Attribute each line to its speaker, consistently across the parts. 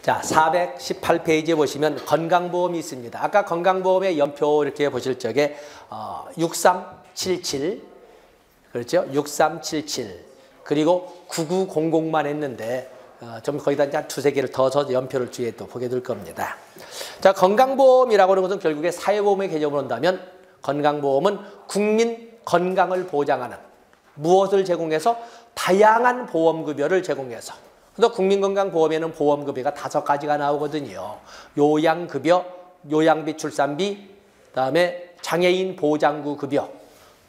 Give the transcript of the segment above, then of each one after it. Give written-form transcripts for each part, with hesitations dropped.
Speaker 1: 자, 418페이지에 보시면 건강보험이 있습니다. 아까 건강보험의 연표 이렇게 보실 적에 6377, 그렇죠? 6377 그리고 9900만 했는데 좀 거기다 이제 두세 개를 더서 연표를 뒤에 또 보게 될 겁니다. 자, 건강보험이라고 하는 것은 결국에 사회보험의 개념으로 한다면 건강보험은 국민 건강을 보장하는 무엇을 제공해서 다양한 보험급여를 제공해서, 그래서 국민건강보험에는 보험급여가 5가지가 나오거든요. 요양급여, 요양비 출산비, 그다음에 장애인 보장구 급여,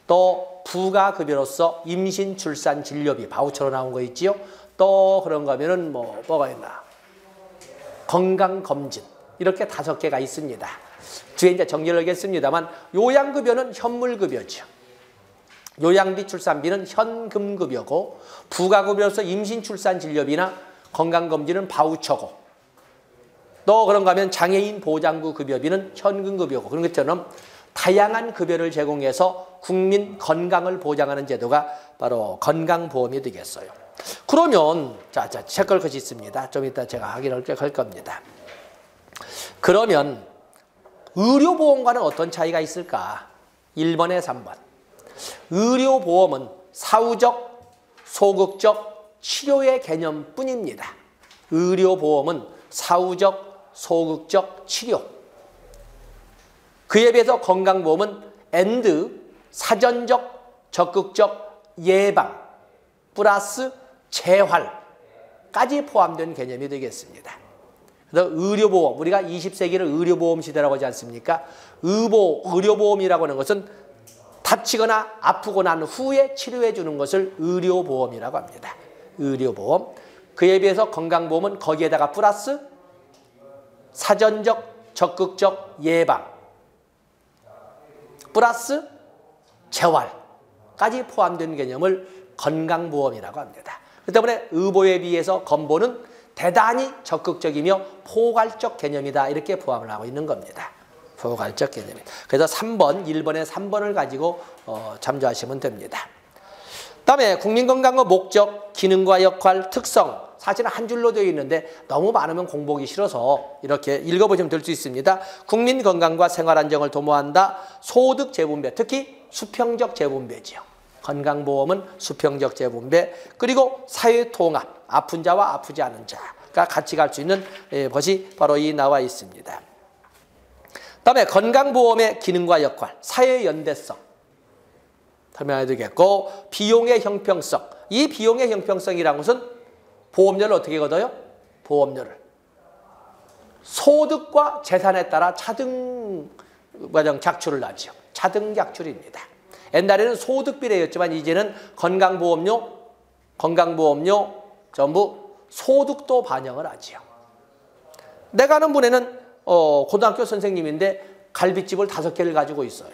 Speaker 1: 또 부가급여로서 임신 출산 진료비 바우처로 나온 거 있지요. 또 그런 거 하면은 뭐가 있나? 건강검진, 이렇게 5개가 있습니다. 뒤에 이제 정리를 하겠습니다만, 요양급여는 현물급여죠. 요양비 출산비는 현금급여고, 부가급여로서 임신 출산 진료비나 건강검진은 바우처고, 또 그런가 하면 장애인 보장구 급여비는 현금급여고, 그런 것처럼 다양한 급여를 제공해서 국민 건강을 보장하는 제도가 바로 건강보험이 되겠어요. 그러면 자 체크할 것이 있습니다. 좀 이따 제가 확인할 겁니다. 그러면 의료보험과는 어떤 차이가 있을까? 1번에 3번. 의료보험은 사후적, 소극적 치료의 개념뿐입니다. 의료보험은 사후적, 소극적 치료. 그에 비해서 건강보험은 엔드, 사전적, 적극적 예방, 플러스 재활까지 포함된 개념이 되겠습니다. 그래서 의료보험, 우리가 20세기를 의료보험 시대라고 하지 않습니까? 의료보험이라고 하는 것은 다치거나 아프고 난 후에 치료해 주는 것을 의료보험이라고 합니다. 의료보험. 그에 비해서 건강보험은 거기에다가 플러스 사전적, 적극적 예방, 플러스 재활까지 포함된 개념을 건강보험이라고 합니다. 그렇기 때문에 의보에 비해서 건보는 대단히 적극적이며 포괄적 개념이다, 이렇게 포함을 하고 있는 겁니다. 포괄적 개념. 그래서 3번, 1번에 3번을 가지고 참조하시면 됩니다. 다음에 국민건강의 목적, 기능과 역할, 특성. 사실은 한 줄로 되어 있는데 너무 많으면 공부하기 싫어서 이렇게 읽어보시면 될 수 있습니다. 국민건강과 생활안정을 도모한다. 소득 재분배, 특히 수평적 재분배지요. 건강보험은 수평적 재분배, 그리고 사회통합, 아픈 자와 아프지 않은 자가 같이 갈 수 있는 것이 바로 이 나와 있습니다. 다음에 건강보험의 기능과 역할, 사회연대성 설명해야 되겠고, 비용의 형평성. 이 비용의 형평성이라는 것은 보험료를 어떻게 걷어요? 보험료를 소득과 재산에 따라 차등 작출을 하죠. 차등 작출입니다. 옛날에는 소득비례였지만 이제는 건강보험료 전부 소득도 반영을 하지요. 내가 아는 분에는 고등학교 선생님인데 갈비집을 5개를 가지고 있어요.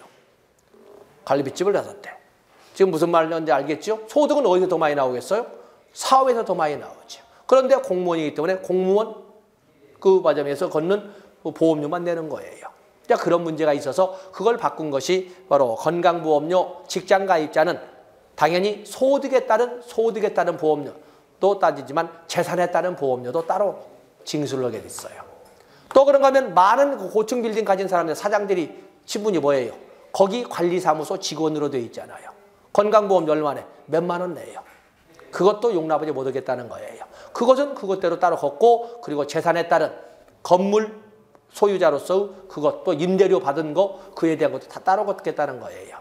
Speaker 1: 갈비집을 5대. 지금 무슨 말인지 알겠죠? 소득은 어디서 더 많이 나오겠어요? 사업에서 더 많이 나오죠. 그런데 공무원이기 때문에 공무원 그 과정에서 걷는 보험료만 내는 거예요. 그런 문제가 있어서 그걸 바꾼 것이 바로 건강보험료, 직장가입자는 당연히 소득에 따른 보험료도 따지지만 재산에 따른 보험료도 따로 징수를 하게 됐어요. 또 그런가 하면 많은 고층 빌딩 가진 사람들, 사장들이 신분이 뭐예요? 거기 관리사무소 직원으로 되어 있잖아요. 건강보험 얼마 내? 몇만 원 내요. 그것도 용납하지 못하겠다는 거예요. 그것은 그것대로 따로 걷고, 그리고 재산에 따른 건물 소유자로서 그것도 임대료 받은 거, 그에 대한 것도 다 따로 걷겠다는 거예요.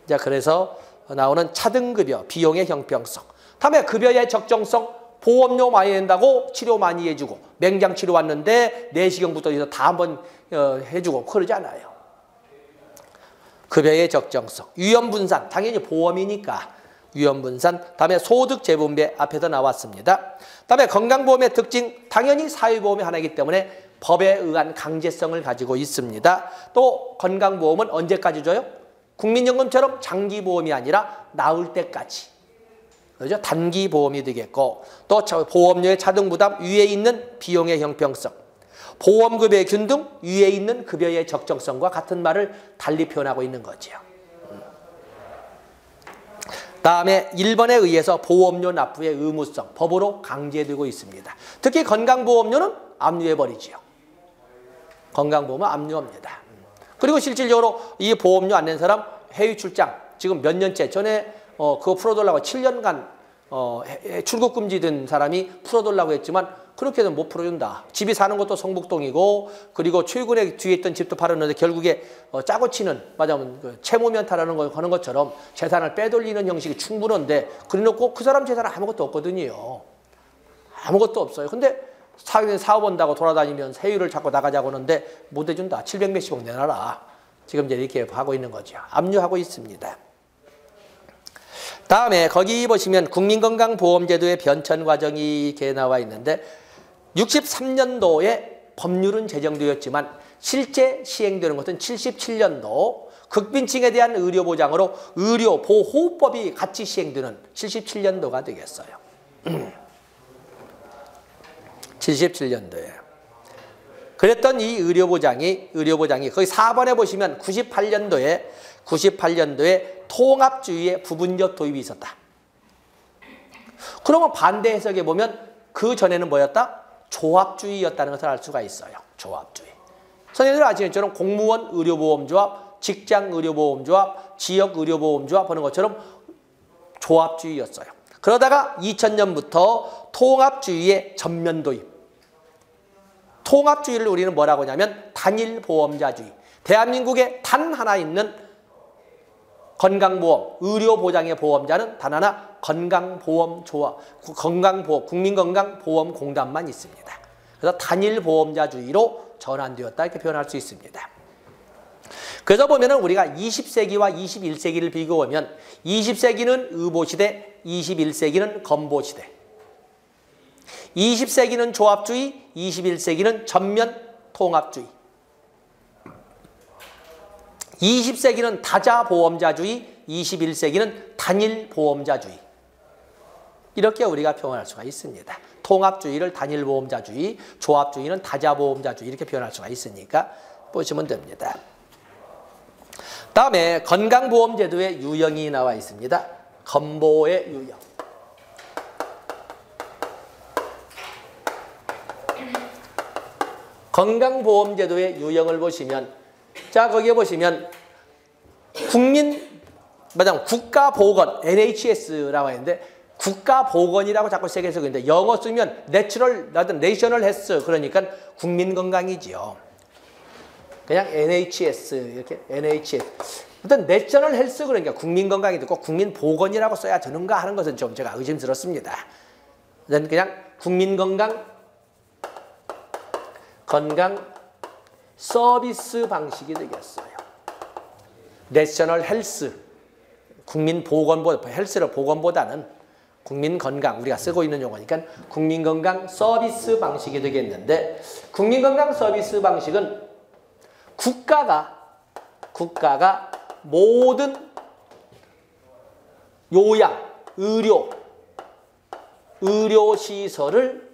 Speaker 1: 자, 그래서 나오는 차등급여, 비용의 형평성. 다음에 급여의 적정성, 보험료 많이 낸다고 치료 많이 해주고, 맹장 치료 왔는데 내시경부터 해서 다 한번 해주고 그러지 않아요. 급여의 적정성, 위험분산, 당연히 보험이니까 위험분산. 다음에 소득 재분배 앞에서 나왔습니다. 다음에 건강보험의 특징, 당연히 사회보험의 하나이기 때문에 법에 의한 강제성을 가지고 있습니다. 또 건강보험은 언제까지 줘요? 국민연금처럼 장기보험이 아니라 나을 때까지. 그렇죠? 단기보험이 되겠고, 또 보험료의 차등부담, 위에 있는 비용의 형평성, 보험급여의 균등, 위에 있는 급여의 적정성과 같은 말을 달리 표현하고 있는 거죠. 다음에 1번에 의해서 보험료 납부의 의무성, 법으로 강제되고 있습니다. 특히 건강보험료는 압류해버리지요. 건강보험은 압류합니다. 그리고 실질적으로 이 보험료 안 낸 사람 해외 출장 지금 몇 년째 전에 그거 풀어달라고 7년간 출국 금지된 사람이 풀어달라고 했지만 그렇게는 못 풀어준다. 집이 사는 것도 성북동이고 그리고 최근에 뒤에 있던 집도 팔았는데 결국에 짜고 치는 맞아면 그 채무면탈하는 거 하는 것처럼 재산을 빼돌리는 형식이 충분한데 그래놓고 그 사람 재산은 아무것도 없거든요. 아무것도 없어요. 근데 사업 한다고 돌아다니면 세율을 자꾸 나가자고 하는데 못 해준다. 700몇십억 내놔라. 지금 이제 이렇게 하고 있는 거죠. 압류하고 있습니다. 다음에 거기 보시면 국민건강보험제도의 변천 과정이 이렇게 나와 있는데 63년도에 법률은 제정되었지만 실제 시행되는 것은 77년도 극빈층에 대한 의료보장으로 의료보호법이 같이 시행되는 77년도가 되겠어요. 77년도에. 그랬던 이 의료보장이 거기 4번에 보시면 98년도에 통합주의의 부분적 도입이 있었다. 그러면 반대 해석에 보면 그 전에는 뭐였다? 조합주의였다는 것을 알 수가 있어요. 조합주의. 선생님들 아시는 것처럼 공무원 의료보험조합, 직장 의료보험조합, 지역 의료보험조합 하는 것처럼 조합주의였어요. 그러다가 2000년부터 통합주의의 전면 도입. 통합주의를 우리는 뭐라고 하냐면 단일보험자주의. 대한민국에 단 하나 있는 건강보험, 의료보장의 보험자는 단 하나 건강보험조합, 국민건강보험공단만 있습니다. 그래서 단일보험자주의로 전환되었다 이렇게 표현할 수 있습니다. 그래서 보면은 우리가 20세기와 21세기를 비교하면 20세기는 의보시대, 21세기는 건보시대. 20세기는 조합주의, 21세기는 전면 통합주의. 20세기는 다자보험자주의, 21세기는 단일보험자주의. 이렇게 우리가 표현할 수가 있습니다. 통합주의를 단일보험자주의, 조합주의는 다자보험자주의 이렇게 표현할 수가 있으니까 보시면 됩니다. 다음에 건강보험제도의 유형이 나와 있습니다. 건보의 유형. 건강보험제도의 유형을 보시면 자 거기에 보시면 국가보건 NHS라고 하는데 국가보건이라고 자꾸 세게 쓰는데 영어 쓰면 내셔널 헬스 그러니까 국민건강이지요. 그냥 NHS 이렇게 NHS. 어떤 내셔널 헬스 그러니까 국민건강이 듣고 국민보건이라고 써야 되는가 하는 것은 좀 제가 의심스럽습니다. 그냥 국민건강 서비스 방식이 되겠어요. 내셔널 헬스 국민보건보다 헬스를 보건보다는 국민건강 우리가 쓰고 있는 용어니까 국민건강 서비스 방식이 되겠는데 국민건강 서비스 방식은 국가가 모든 요양, 의료시설을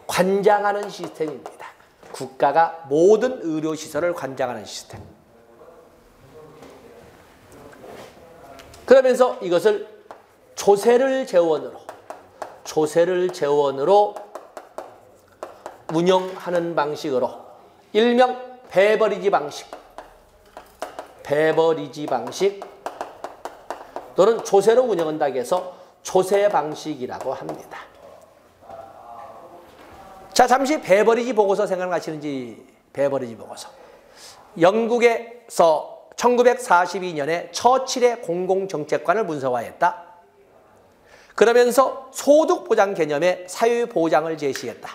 Speaker 1: 관장하는 시스템입니다. 국가가 모든 의료시설을 관장하는 시스템. 그러면서 이것을 조세를 재원으로 운영하는 방식으로 일명 배버리지 방식 또는 조세로 운영한다고 해서 조세 방식이라고 합니다. 자, 잠시 배버리지 보고서 생각나시는지 배버리지 보고서. 영국에서 1942년에 처칠의 공공정책관을 문서화했다. 그러면서 소득보장 개념의 사회보장을 제시했다.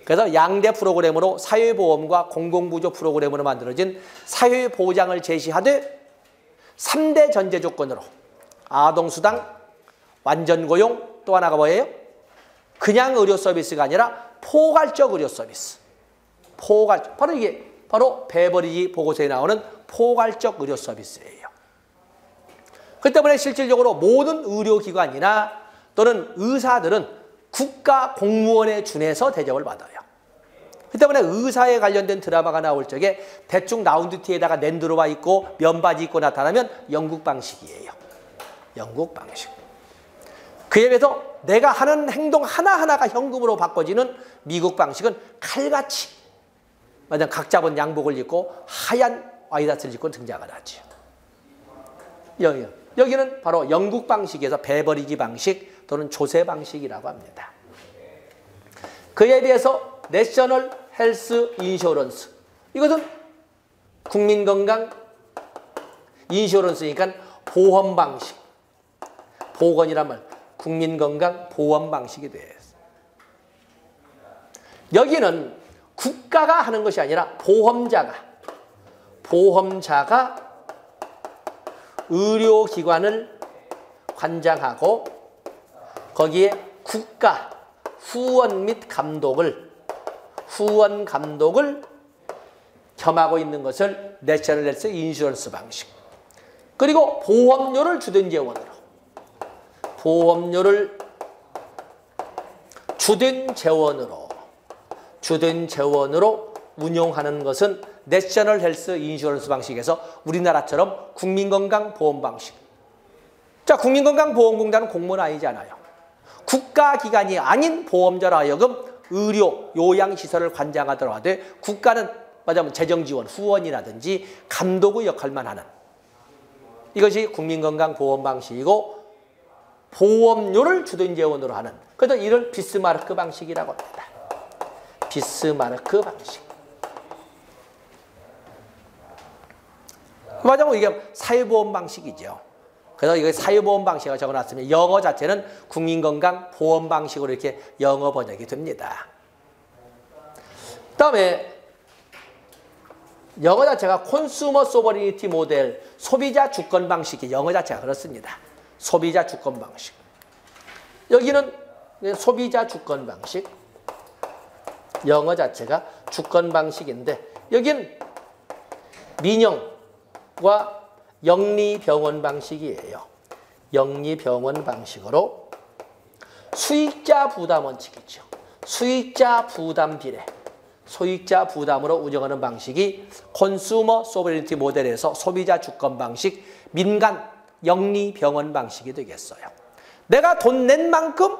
Speaker 1: 그래서 양대 프로그램으로 사회보험과 공공부조 프로그램으로 만들어진 사회보장을 제시하되 3대 전제 조건으로 아동수당, 완전고용, 또 하나가 뭐예요? 그냥 의료 서비스가 아니라 포괄적 의료 서비스. 바로 이게 바로 배버리지 보고서에 나오는 포괄적 의료 서비스예요. 그 때문에 실질적으로 모든 의료기관이나 또는 의사들은 국가 공무원에 준해서 대접을 받아요. 그 때문에 의사에 관련된 드라마가 나올 적에 대충 라운드티에다가 랜드로버 입고 면바지 입고 나타나면 영국 방식이에요. 영국 방식. 그에 비해서 내가 하는 행동 하나하나가 현금으로 바꿔지는 미국 방식은 칼같이 각 잡은 양복을 입고 하얀 아디다스를 입고 등장을 하죠. 여기는 바로 영국 방식에서 베버리지 방식 또는 조세 방식이라고 합니다. 그에 비해서 내셔널 헬스 인슈런스, 이것은 국민건강 인슈런스니까 보험 방식, 보건이란 말, 국민건강 보험 방식이 되어요. 여기는 국가가 하는 것이 아니라 보험자가 의료기관을 관장하고 거기에 국가 후원 및 후원 감독을 겸하고 있는 것을 내셔널 헬스 인슈런스 방식. 그리고 보험료를 주된 재원으로 운용하는 것은 내셔널 헬스 인슈런스 방식에서 우리나라처럼 국민건강보험 방식. 자, 국민건강보험공단은 공무원 아니잖아요. 국가기관이 아닌 보험자로 하여금 의료, 요양시설을 관장하더라도 국가는 말하자면 재정지원, 후원이라든지 감독의 역할만 하는, 이것이 국민건강보험 방식이고 보험료를 주된 재원으로 하는, 그래서 이를 비스마르크 방식이라고 합니다. 비스마르크 방식. 말하자면 이게 사회보험 방식이죠. 그래서 이거 사회보험 방식을 적어놨으면 영어 자체는 국민건강보험 방식으로 이렇게 영어 번역이 됩니다. 그다음에 영어 자체가 컨슈머 소버리니티 모델, 소비자 주권 방식이 영어 자체가 그렇습니다. 소비자 주권 방식. 여기는 소비자 주권 방식. 영어 자체가 주권 방식인데 여기는 민영과 영리병원 방식이에요. 영리병원 방식으로 수익자 부담 원칙이죠. 수익자 부담 비례. 소익자 부담으로 운영하는 방식이 컨슈머 소버리니티 모델에서 소비자 주권 방식, 민간 영리병원 방식이 되겠어요. 내가 돈 낸 만큼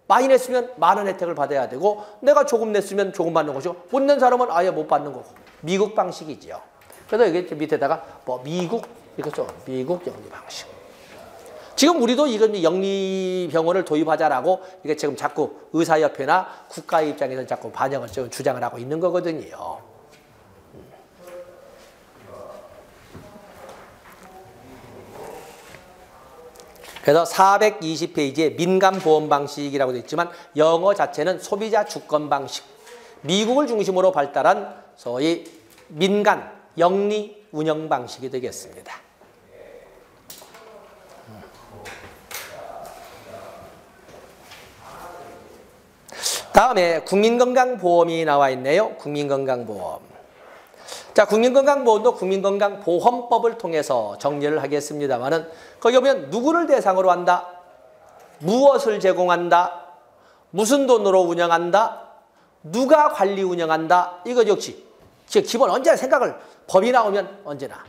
Speaker 1: 많이 냈으면 많은 혜택을 받아야 되고 내가 조금 냈으면 조금 받는 것이고 못 낸 사람은 아예 못 받는 거고 미국 방식이지요. 그래서 여기 밑에다가 미국 이렇게 써. 미국 영리 방식. 지금 우리도 이건 영리병원을 도입하자라고 이게 지금 자꾸 의사협회나 국가 입장에서 자꾸 반영을 주장을 하고 있는 거거든요. 그래서 420페이지에 민간보험 방식이라고 되어 있지만 영어 자체는 소비자 주권 방식. 미국을 중심으로 발달한 소위 민간 영리 운영 방식이 되겠습니다. 다음에 국민건강보험이 나와 있네요. 국민건강보험. 자, 국민건강보험도 국민건강보험법을 통해서 정리를 하겠습니다만은 거기 보면 누구를 대상으로 한다, 무엇을 제공한다, 무슨 돈으로 운영한다, 누가 관리 운영한다. 이거 역시 기본 언제나 생각을, 법이 나오면 언제나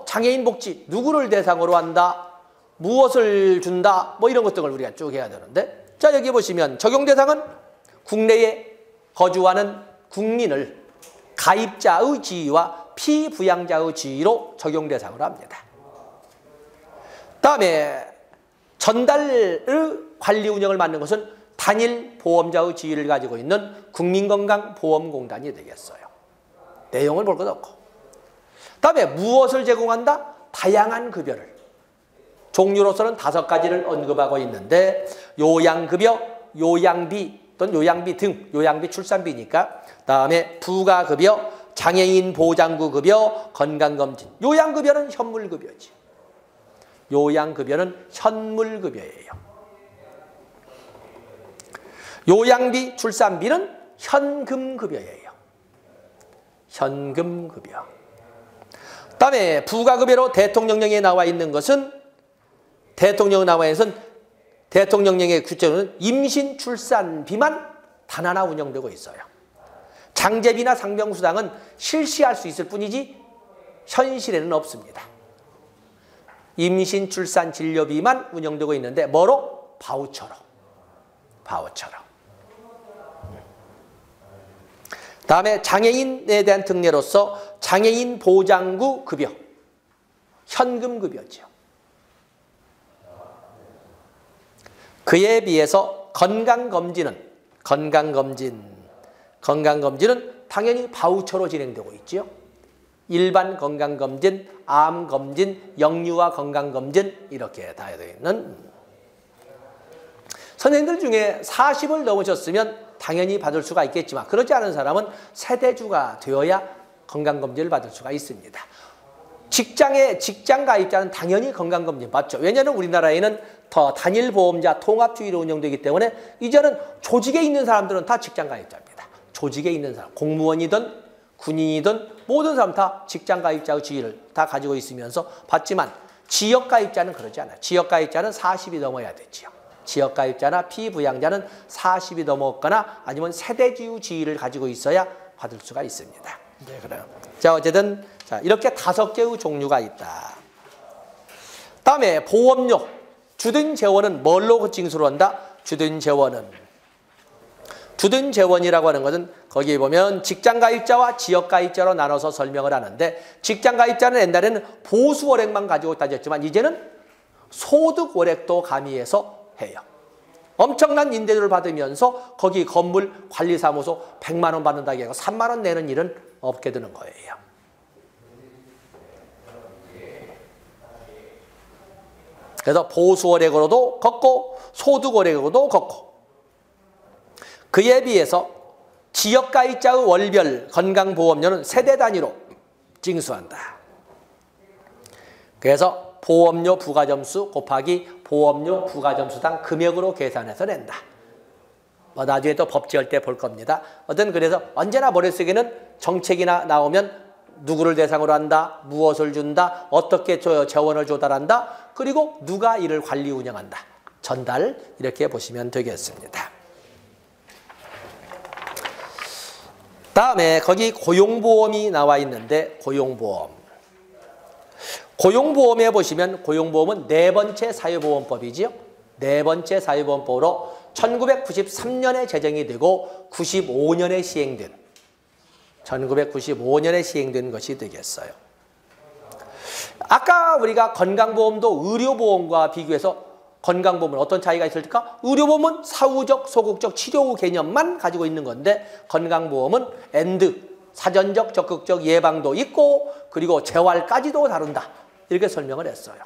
Speaker 1: 장애인 복지 누구를 대상으로 한다, 무엇을 준다, 뭐 이런 것들을 우리가 쭉 해야 되는데, 자, 여기 보시면 적용 대상은 국내에 거주하는 국민을 가입자의 지위와 피부양자의 지위로 적용 대상으로 합니다. 다음에 전달의 관리 운영을 맡는 것은 단일 보험자의 지위를 가지고 있는 국민건강보험공단이 되겠어요. 내용을 볼 것 없고. 다음에 무엇을 제공한다? 다양한 급여를. 종류로서는 5가지를 언급하고 있는데 요양급여, 요양비 또는 요양비 등, 요양비 출산비니까. 다음에 부가급여, 장애인 보장구 급여, 건강검진. 요양급여는 현물급여지. 요양급여는 현물급여예요. 요양비, 출산비는 현금급여예요. 현금급여. 다음에 부가급여로 대통령령에 나와 있는 것은 대통령령의 규정은 임신 출산비만 단 하나 운영되고 있어요. 장제비나 상병수당은 실시할 수 있을 뿐이지 현실에는 없습니다. 임신 출산 진료비만 운영되고 있는데 뭐로? 바우처로. 바우처로. 다음에 장애인에 대한 특례로서 장애인 보장구 급여. 현금 급여죠. 그에 비해서 건강검진은 당연히 바우처로 진행되고 있죠. 일반 건강검진, 암검진, 영유아 건강검진 이렇게 다 되어 있는. 선생님들 중에 40을 넘으셨으면 당연히 받을 수가 있겠지만 그렇지 않은 사람은 세대주가 되어야 건강검진을 받을 수가 있습니다. 직장 가입자는 당연히 건강검진 받죠. 왜냐하면 우리나라에는 더 단일보험자 통합주의로 운영되기 때문에 이제는 조직에 있는 사람들은 다 직장 가입자입니다. 조직에 있는 사람, 공무원이든 군인이든 모든 사람 다 직장 가입자의 지위를 다 가지고 있으면서 받지만 지역 가입자는 그러지 않아요. 지역 가입자는 40이 넘어야 되지요. 지역 가입자나 피부양자는 40이 넘었거나 아니면 세대주의 지위를 가지고 있어야 받을 수가 있습니다. 네, 그래요. 자, 어쨌든 이렇게 5개의 종류가 있다. 다음에 보험료. 주든 재원은 뭘로 징수를 한다? 주든 재원이라고 하는 것은 거기에 보면 직장 가입자와 지역 가입자로 나눠서 설명을 하는데 직장 가입자는 옛날에는 보수 월액만 가지고 따졌지만 이제는 소득 월액도 가미해서 해요. 엄청난 임대료를 받으면서 거기 건물 관리사무소 100만 원 받는다고 해서 3만 원 내는 일은 없게 되는 거예요. 그래서 보수월액으로도 걷고 소득월액으로도 걷고 그에 비해서 지역가입자의 월별 건강보험료는 세대 단위로 징수한다. 그래서 보험료 부가점수 곱하기 보험료 부가점수당 금액으로 계산해서 낸다. 나중에 또 법제할 때 볼 겁니다. 그래서 언제나 머릿속에는 정책이나 나오면 누구를 대상으로 한다, 무엇을 준다, 어떻게 재원을 조달한다, 그리고 누가 이를 관리 운영한다. 전달 이렇게 보시면 되겠습니다. 다음에 거기 고용보험이 나와 있는데 고용보험에 보시면 고용보험은 네 번째 사회보험법이지요. 네 번째 사회보험법으로 1993년에 제정이 되고 95년에 시행된 것이 되겠어요. 아까 우리가 건강보험도 의료보험과 비교해서 건강보험은 어떤 차이가 있을까? 의료보험은 사후적, 소극적 치료 후 개념만 가지고 있는 건데 건강보험은 사전적, 적극적 예방도 있고 그리고 재활까지도 다룬다. 이렇게 설명을 했어요.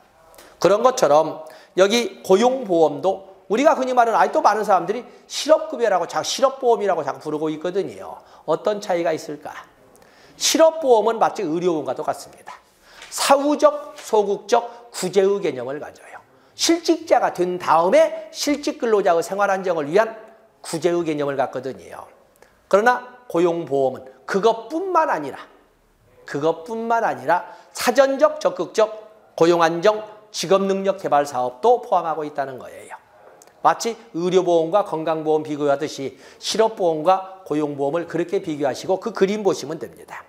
Speaker 1: 그런 것처럼 여기 고용보험도 우리가 흔히 말하는 아직도 많은 사람들이 실업급여라고 실업보험이라고 자꾸 부르고 있거든요. 어떤 차이가 있을까? 실업보험은 마치 의료보험과 똑같습니다. 사후적, 소극적, 구제의 개념을 가져요. 실직자가 된 다음에 실직근로자의 생활안정을 위한 구제의 개념을 갖거든요. 그러나 고용보험은 그것뿐만 아니라 사전적, 적극적 고용안정, 직업능력 개발 사업도 포함하고 있다는 거예요. 마치 의료보험과 건강보험 비교하듯이 실업보험과 고용보험을 그렇게 비교하시고 그 그림 보시면 됩니다.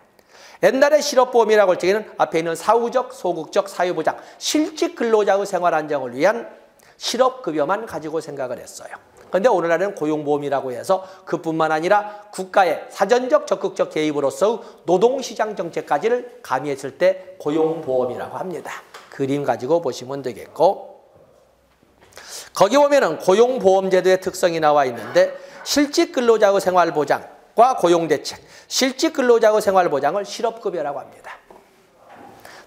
Speaker 1: 옛날에 실업보험이라고 할 적에는 앞에 있는 사후적, 소극적, 사회보장, 실직 근로자의 생활 안정을 위한 실업급여만 가지고 생각을 했어요. 그런데 오늘날에는 고용보험이라고 해서 그뿐만 아니라 국가의 사전적, 적극적 개입으로서 노동시장 정책까지를 가미했을 때 고용보험이라고 합니다. 그림 가지고 보시면 되겠고 거기 보면은 고용보험제도의 특성이 나와 있는데 실직 근로자의 생활보장과 고용대책, 실직 근로자의 생활보장을 실업급여라고 합니다.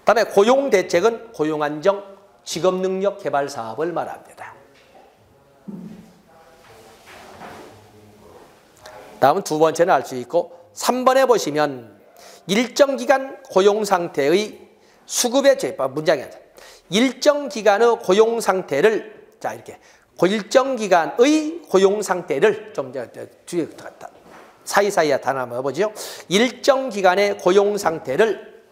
Speaker 1: 다음에 고용대책은 고용안정, 직업능력 개발 사업을 말합니다. 다음은 두 번째는 알 수 있고 3번에 보시면 일정 기간 고용 상태의 수급의 문장에 일정 기간의 고용 상태를 이렇게 일정 기간의 고용 상태를 좀 뒤에 사이사이에 단어 한번 해보죠. 일정 기간의 고용 상태를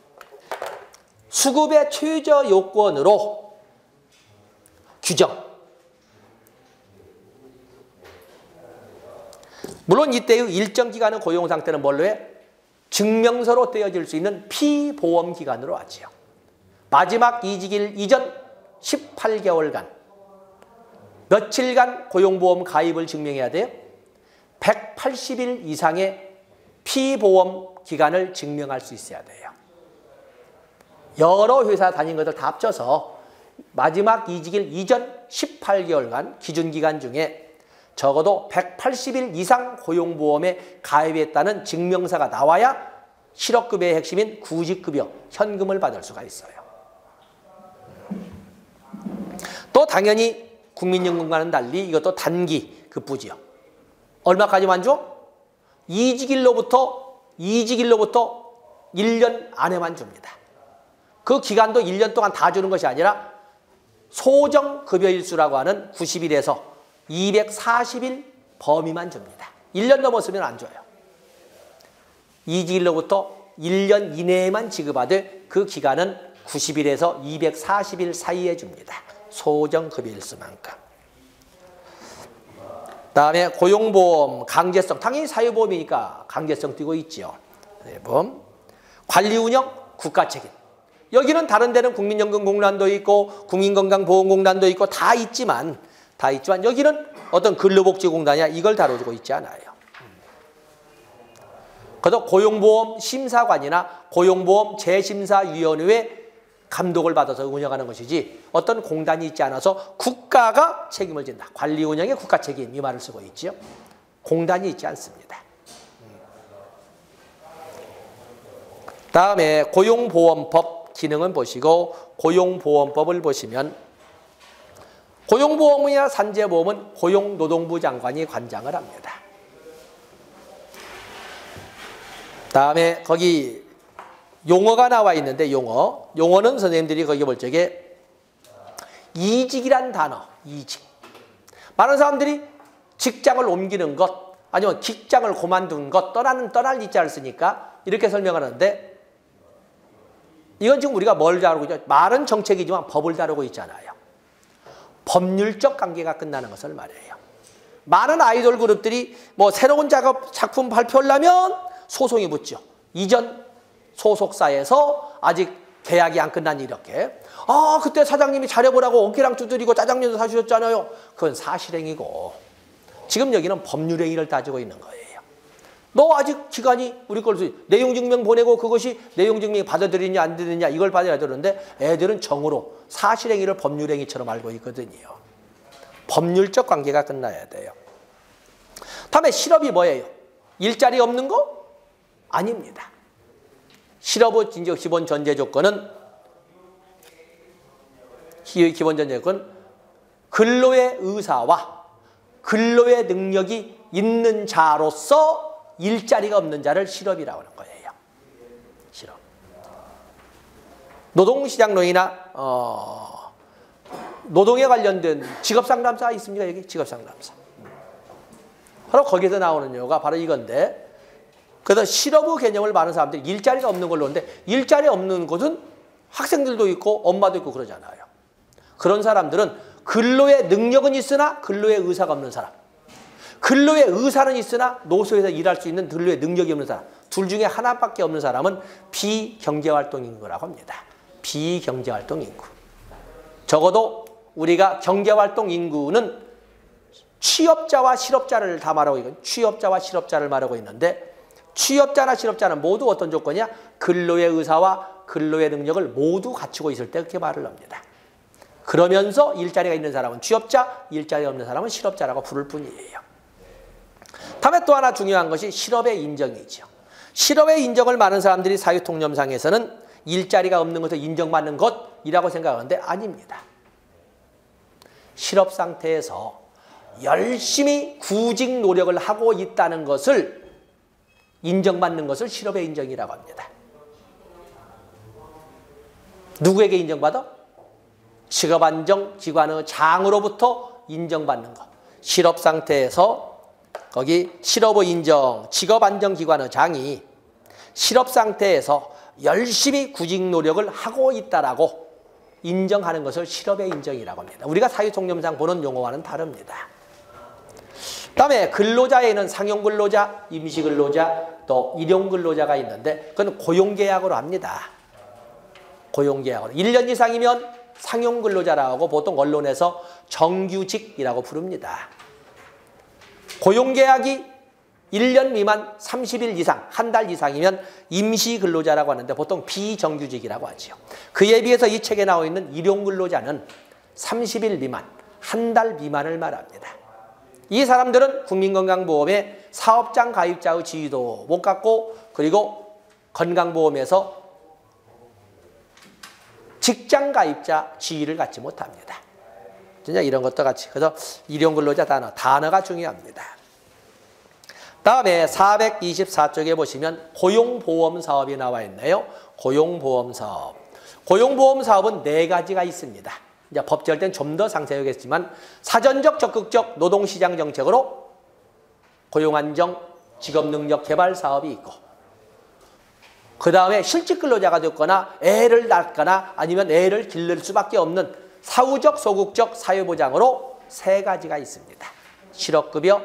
Speaker 1: 수급의 최저 요건으로 규정. 물론 이때의 일정 기간의 고용 상태는 뭘로 해? 증명서로 떼어질 수 있는 피보험 기간으로 하지요. 마지막 이직일 이전 18개월간 며칠간 고용보험 가입을 증명해야 돼요? 180일 이상의 피보험 기간을 증명할 수 있어야 돼요. 여러 회사 다닌 것들 다 합쳐서 마지막 이직일 이전 18개월간 기준기간 중에 적어도 180일 이상 고용보험에 가입했다는 증명서가 나와야 실업급여의 핵심인 구직급여, 현금을 받을 수가 있어요. 또 당연히 국민연금과는 달리 이것도 단기 급부지요. 얼마까지만 줘? 이직일로부터 1년 안에만 줍니다. 그 기간도 1년 동안 다 주는 것이 아니라 소정급여일수라고 하는 90일에서 240일 범위만 줍니다. 1년 넘었으면 안 줘요. 이직일로부터 1년 이내에만 지급하되 그 기간은 90일에서 240일 사이에 줍니다. 소정급여일수만큼. 다음에 고용보험, 강제성. 당연히 사유보험이니까 강제성 띄고 있죠. 보험. 관리운영, 국가책임. 여기는 다른 데는 국민연금공단도 있고 국민건강보험공단도 있고 다 있지만 여기는 어떤 근로복지공단이야 이걸 다뤄주고 있지 않아요. 그래서 고용보험 심사관이나 고용보험 재심사위원회 감독을 받아서 운영하는 것이지 어떤 공단이 있지 않아서 국가가 책임을 진다. 관리운영의 국가책임 이 말을 쓰고 있죠. 공단이 있지 않습니다. 다음에 고용보험법 기능은 보시고 고용보험법을 보시면 고용보험이나 산재보험은 고용노동부 장관이 관장을 합니다. 다음에 거기 용어가 나와 있는데 용어는 선생님들이 거기 볼 적에 이직이란 단어, 이직. 많은 사람들이 직장을 옮기는 것 아니면 직장을 그만둔 것 떠날 이자를 쓰니까 이렇게 설명하는데 이건 지금 우리가 뭘 다루고 있죠? 말은 정책이지만 법을 다루고 있잖아요. 법률적 관계가 끝나는 것을 말해요. 많은 아이돌 그룹들이 뭐 새로운 작품 발표하려면 소송이 붙죠. 이전 소속사에서 아직 계약이 안 끝난 이렇게. 그때 사장님이 잘해보라고 어깨랑 두드리고 짜장면도 사주셨잖아요. 그건 사실행위고 지금 여기는 법률행위를 따지고 있는 거예요. 너 아직 기간이 우리 걸로 내용증명 보내고 그것이 내용증명이 받아들이냐 안 되느냐 이걸 받아야 되는데 애들은 정으로 사실행위를 법률행위처럼 알고 있거든요. 법률적 관계가 끝나야 돼요. 다음에 실업이 뭐예요? 일자리 없는 거? 아닙니다. 실업의 기본 전제 조건은 근로의 의사와 근로의 능력이 있는 자로서 일자리가 없는 자를 실업이라고 하는 거예요. 실업. 노동시장론이나 노동에 관련된 직업상담사 있습니까? 여기 직업상담사. 바로 거기서 나오는 용어가 바로 이건데 그래서 실업의 개념을 많은 사람들이 일자리가 없는 걸로 하는데 일자리 없는 곳은 학생들도 있고 엄마도 있고 그러잖아요. 그런 사람들은 근로의 능력은 있으나 근로의 의사가 없는 사람. 근로의 의사는 있으나 노소에서 일할 수 있는 근로의 능력이 없는 사람. 둘 중에 하나밖에 없는 사람은 비경제활동인구라고 합니다. 비경제활동인구. 적어도 우리가 경제활동인구는 취업자와 실업자를 다 말하고 있고 취업자와 실업자를 말하고 있는데 취업자나 실업자는 모두 어떤 조건이야? 근로의 의사와 근로의 능력을 모두 갖추고 있을 때 그렇게 말을 합니다. 그러면서 일자리가 있는 사람은 취업자, 일자리가 없는 사람은 실업자라고 부를 뿐이에요. 다음에 또 하나 중요한 것이 실업의 인정이죠. 실업의 인정을 많은 사람들이 사회통념상에서는 일자리가 없는 것을 인정받는 것이라고 생각하는데 아닙니다. 실업 상태에서 열심히 구직 노력을 하고 있다는 것을 인정받는 것을 실업의 인정이라고 합니다. 누구에게 인정받아? 직업안정기관의 장으로부터 인정받는 것. 실업 상태에서 거기 실업의 인정, 직업안정기관의 장이 실업 상태에서 열심히 구직 노력을 하고 있다라고 인정하는 것을 실업의 인정이라고 합니다. 우리가 사회통념상 보는 용어와는 다릅니다. 그다음에 근로자에는 상용근로자, 임시근로자, 또 일용근로자가 있는데 그건 고용계약으로 합니다. 고용계약으로. 1년 이상이면 상용 근로자라고 보통 언론에서 정규직이라고 부릅니다. 고용계약이 1년 미만 30일 이상, 한 달 이상이면 임시근로자라고 하는데 보통 비정규직이라고 하지요. 그에 비해서 이 책에 나와 있는 일용근로자는 30일 미만, 한 달 미만을 말합니다. 이 사람들은 국민건강보험에 사업장 가입자의 지위도 못 갖고 그리고 건강보험에서 직장 가입자 지위를 갖지 못합니다. 진짜 이런 것도 같이. 그래서 일용근로자 단어가 중요합니다. 다음에 424쪽에 보시면 고용보험사업이 나와 있네요. 고용보험사업. 고용보험사업은 4가지가 있습니다. 이제 법제할 때는 좀 더 상세하겠지만 사전적 적극적 노동시장 정책으로 고용안정 직업능력 개발 사업이 있고 그 다음에 실직 근로자가 됐거나 애를 낳거나 아니면 애를 기를 수밖에 없는 사후적 소극적 사회보장으로 3가지가 있습니다. 실업급여,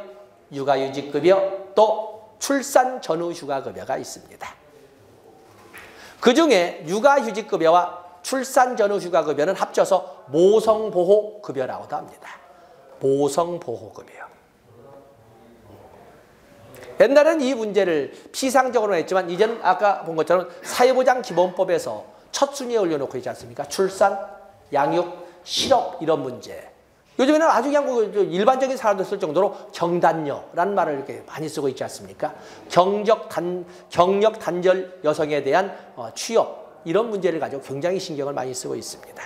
Speaker 1: 육아휴직급여, 또 출산 전후 휴가급여가 있습니다. 그중에 육아휴직급여와 출산 전후 휴가급여는 합쳐서 모성보호급여라고도 합니다. 모성보호급여. 옛날에는 이 문제를 피상적으로 했지만 이제는 아까 본 것처럼 사회보장기본법에서 첫 순위에 올려놓고 있지 않습니까? 출산, 양육, 실업 이런 문제. 요즘에는 아주 그냥 일반적인 사람들 쓸 정도로 경단녀라는 말을 이렇게 많이 쓰고 있지 않습니까? 경력 단절 여성에 대한 취업 이런 문제를 가지고 굉장히 신경을 많이 쓰고 있습니다.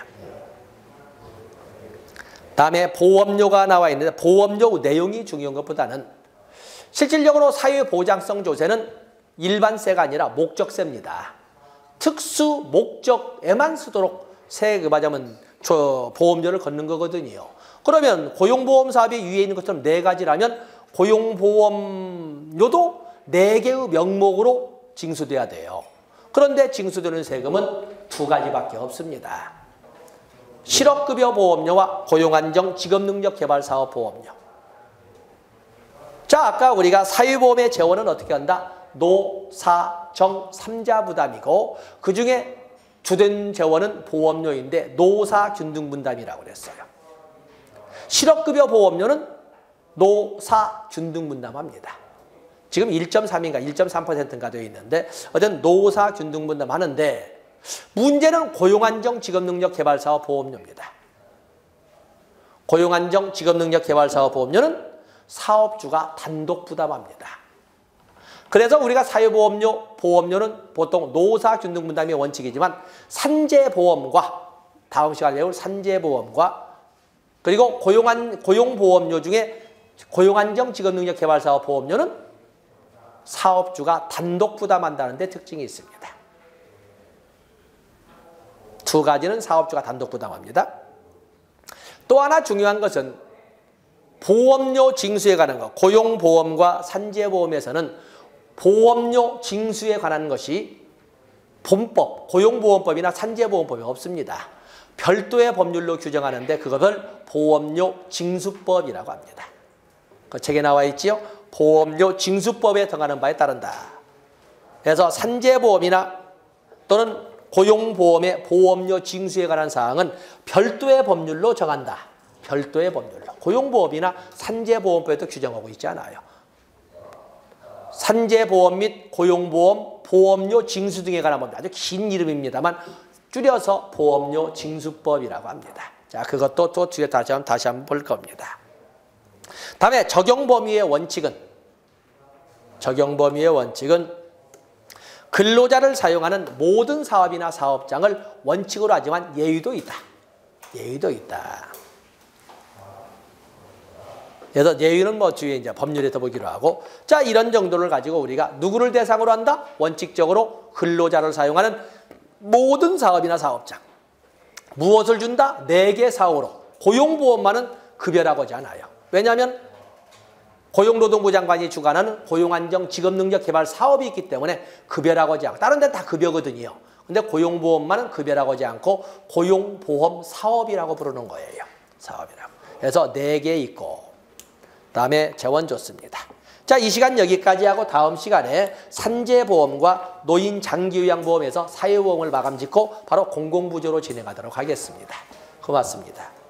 Speaker 1: 다음에 보험료가 나와 있는데 보험료 내용이 중요한 것보다는 실질적으로 사회보장성 조세는 일반세가 아니라 목적세입니다. 특수 목적에만 쓰도록 말하자면 보험료를 걷는 거거든요. 그러면 고용보험 사업이 위에 있는 것처럼 4가지라면 고용보험료도 4개의 명목으로 징수돼야 돼요. 그런데 징수되는 세금은 2가지밖에 없습니다. 실업급여 보험료와 고용안정 직업능력개발사업 보험료. 자, 아까 우리가 사회보험의 재원은 어떻게 한다? 노, 사, 정 3자 부담이고 그중에 주된 재원은 보험료인데 노사 균등 분담이라고 그랬어요. 실업급여 보험료는 노사 균등 분담합니다. 지금 1.3인가 1.3%인가 되어 있는데 어쨌든 노사 균등 분담하는데 문제는 고용안정 직업능력개발사업 보험료입니다. 고용안정 직업능력개발사업 보험료는 사업주가 단독 부담합니다. 그래서 우리가 사회보험료는 보통 노사균등 분담이 원칙이지만 산재보험과 다음 시간에 배울 산재보험과 그리고 고용보험료 중에 고용안정 직업능력개발사업 보험료는 사업주가 단독 부담한다는 데 특징이 있습니다. 2가지는 사업주가 단독 부담합니다. 또 하나 중요한 것은 보험료 징수에 관한 것, 고용보험과 산재보험에서는 보험료 징수에 관한 것이 본법, 고용보험법이나 산재보험법이 없습니다. 별도의 법률로 규정하는데 그것을 보험료 징수법이라고 합니다. 그 책에 나와 있지요. 보험료 징수법에 정하는 바에 따른다. 그래서 산재보험이나 또는 고용보험의 보험료 징수에 관한 사항은 별도의 법률로 정한다. 별도의 법률로. 고용보험이나 산재보험법에도 규정하고 있지 않아요. 산재보험 및 고용보험, 보험료 징수 등에 관한 법률. 아주 긴 이름입니다만 줄여서 보험료 징수법이라고 합니다. 자, 그것도 또 뒤에 다시 한번 볼 겁니다. 다음에 적용범위의 원칙은 근로자를 사용하는 모든 사업이나 사업장을 원칙으로 하지만 예외도 있다. 예외도 있다. 그래서 예외는 뭐 뒤에 이제 법률에서 보기로 하고, 자, 이런 정도를 가지고 우리가 누구를 대상으로 한다? 원칙적으로 근로자를 사용하는 모든 사업이나 사업장. 무엇을 준다? 4개 사업으로. 고용보험만은 급여라고 하지 않아요. 왜냐하면 고용노동부 장관이 주관하는 고용안정 직업능력개발 사업이 있기 때문에 급여라고 하지 않고, 다른 데는 다 급여거든요. 근데 고용보험만은 급여라고 하지 않고 고용보험 사업이라고 부르는 거예요. 사업이라고. 그래서 4개 있고, 그다음에 재원 좋습니다. 자, 이 시간 여기까지 하고 다음 시간에 산재보험과 노인 장기요양보험에서 사회보험을 마감 짓고 바로 공공부조로 진행하도록 하겠습니다. 고맙습니다.